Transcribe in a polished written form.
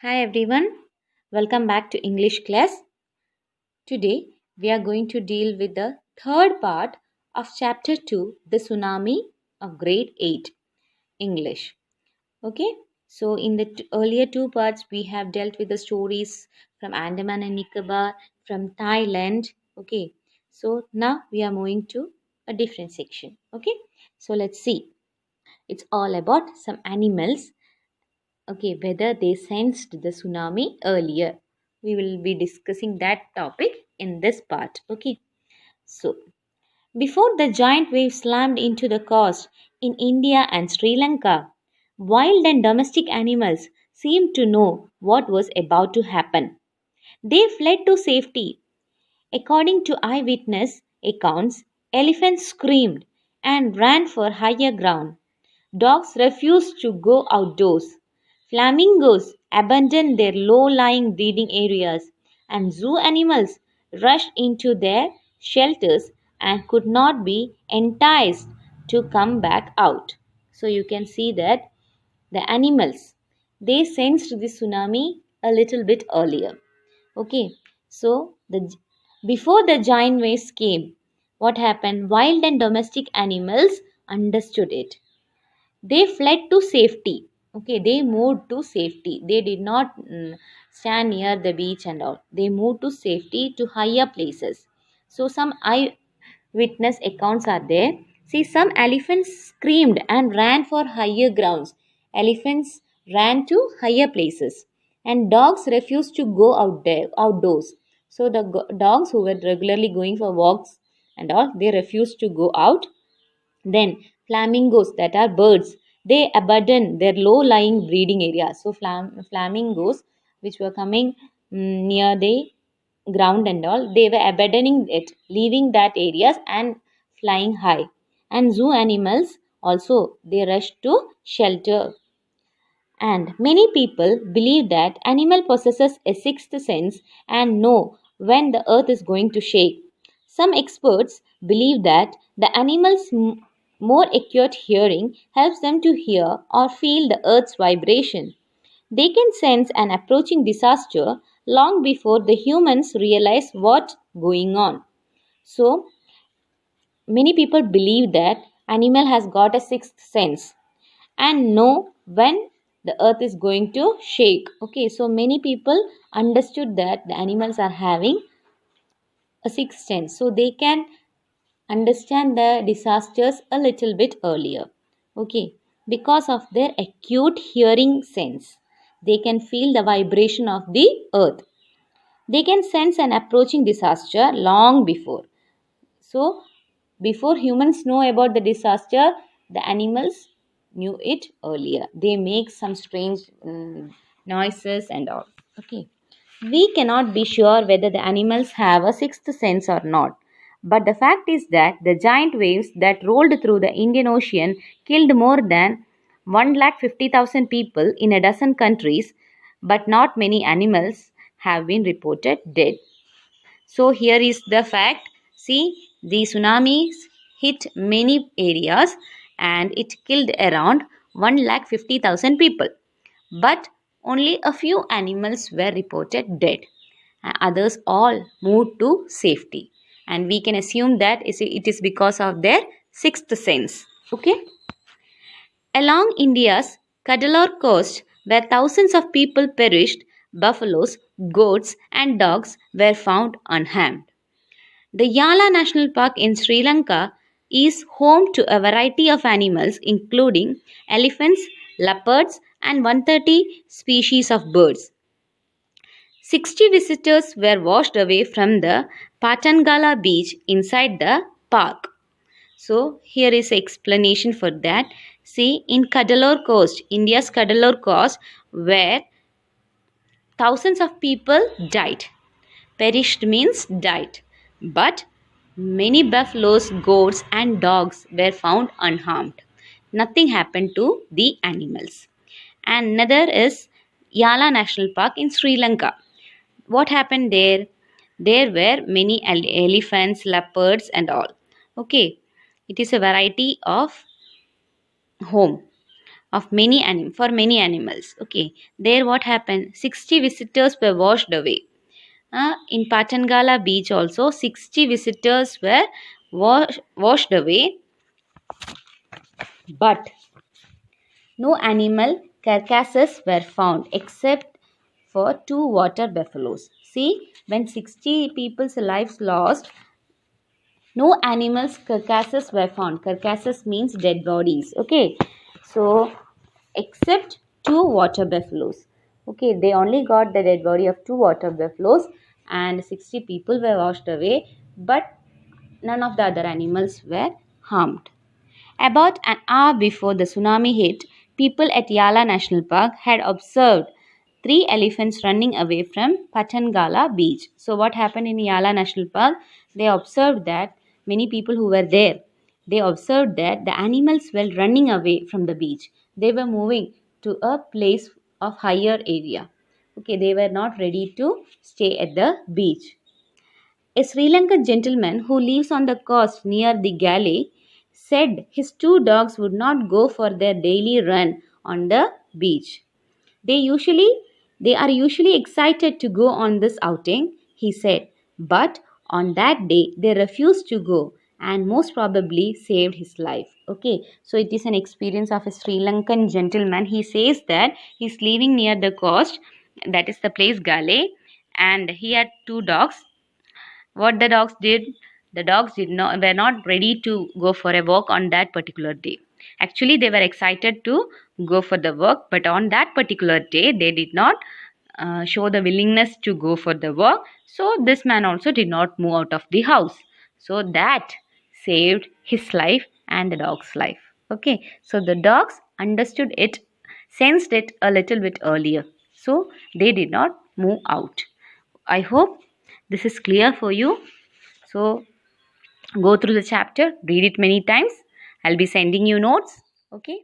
Hi everyone, welcome back to English class. Today we are going to deal with the third part of chapter 2, the tsunami of grade 8 English. Okay, so in the earlier two parts we have dealt with the stories from Andaman and Nicobar, from Thailand. Okay, so now we are moving to a different section. Okay, so let's see. It's all about some animals. Okay, whether they sensed the tsunami earlier. We will be discussing that topic in this part. Okay, so before the giant wave slammed into the coast in India and Sri Lanka, wild and domestic animals seemed to know what was about to happen. They fled to safety. According to eyewitness accounts, elephants screamed and ran for higher ground. Dogs refused to go outdoors. Flamingos abandoned their low lying breeding areas, and zoo animals rushed into their shelters and could not be enticed to come back out. So you can see that the animals they sensed the tsunami a little bit earlier. Okay, so before the giant waves came, what happened? Wild and domestic animals understood it. They fled to safety. Okay, they moved to safety. They did not stand near the beach and all. They moved to safety to higher places. So some eyewitness accounts are there. See, some elephants screamed and ran for higher grounds. Elephants ran to higher places, and dogs refused to go out there outdoors. So the dogs who were regularly going for walks and all, they refused to go out. Then flamingos, that are birds, they abandon their low-lying breeding areas. So flamingos, which were coming near the ground and all, they were abandoning it, leaving that areas and flying high. And zoo animals also they rushed to shelter. And many people believe that animal possesses a sixth sense and know when the earth is going to shake. Some experts believe that the animals' more acute hearing helps them to hear or feel the earth's vibration. They can sense an approaching disaster long before the humans realize what's going on. So, many people believe that animal has got a sixth sense and know when the earth is going to shake. Okay, so many people understood that the animals are having a sixth sense, so they can understand the disasters a little bit earlier. Okay, because of their acute hearing sense, they can feel the vibration of the earth. They can sense an approaching disaster long before. So before humans know about the disaster, the animals knew it earlier. They make some strange noises and all. Okay. We cannot be sure whether the animals have a sixth sense or not. But the fact is that the giant waves that rolled through the Indian Ocean killed more than 150,000 people in a dozen countries, but not many animals have been reported dead. So here is the fact. See, the tsunamis hit many areas and it killed around 150,000 people. But only a few animals were reported dead. Others all moved to safety. And we can assume that it is because of their sixth sense. Okay. Along India's Cuddalore coast, where thousands of people perished, buffaloes, goats, and dogs were found unharmed. The Yala National Park in Sri Lanka is home to a variety of animals including elephants, leopards, and 130 species of birds. 60 visitors were washed away from the Patangala beach inside the park. So here is explanation for that. See, in Cuddalore Coast, India's Cuddalore Coast, where thousands of people died. Perished means died. But many buffaloes, goats, and dogs were found unharmed. Nothing happened to the animals. And another is Yala National Park in Sri Lanka. What happened there? There were many elephants, leopards, and all. Okay, it is a variety of home. for many animals. Okay, there what happened? 60 visitors were washed away. In Patangala beach also 60 visitors were washed away, but no animal carcasses were found except for two water buffaloes. See, when 60 people's lives lost, no animals carcasses were found. Carcasses means dead bodies. Okay, so except two water buffaloes. Okay, they only got the dead body of two water buffaloes, and 60 people were washed away, but none of the other animals were harmed. About an hour before the tsunami hit, people at Yala National Park had observed three elephants running away from Patangala beach. So, what happened in Yala National Park? They observed that many people who were there, they observed that the animals were running away from the beach. They were moving to a place of higher area. Okay, they were not ready to stay at the beach. A Sri Lankan gentleman who lives on the coast near the galley said his two dogs would not go for their daily run on the beach. They usually they are usually excited to go on this outing, he said, but on that day they refused to go and most probably saved his life. Okay, so it is an experience of a Sri Lankan gentleman. He says that he's living near the coast, that is the place Gale, and he had two dogs. What the dogs did not were not ready to go for a walk on that particular day. Actually, they were excited to go for the walk, but on that particular day they did not show the willingness to go for the walk. So this man also did not move out of the house, so that saved his life and the dog's life. Okay, so the dogs understood it, sensed it a little bit earlier, so they did not move out. I hope this is clear for you. So go through the chapter, read it many times. I'll be sending you notes. Okay.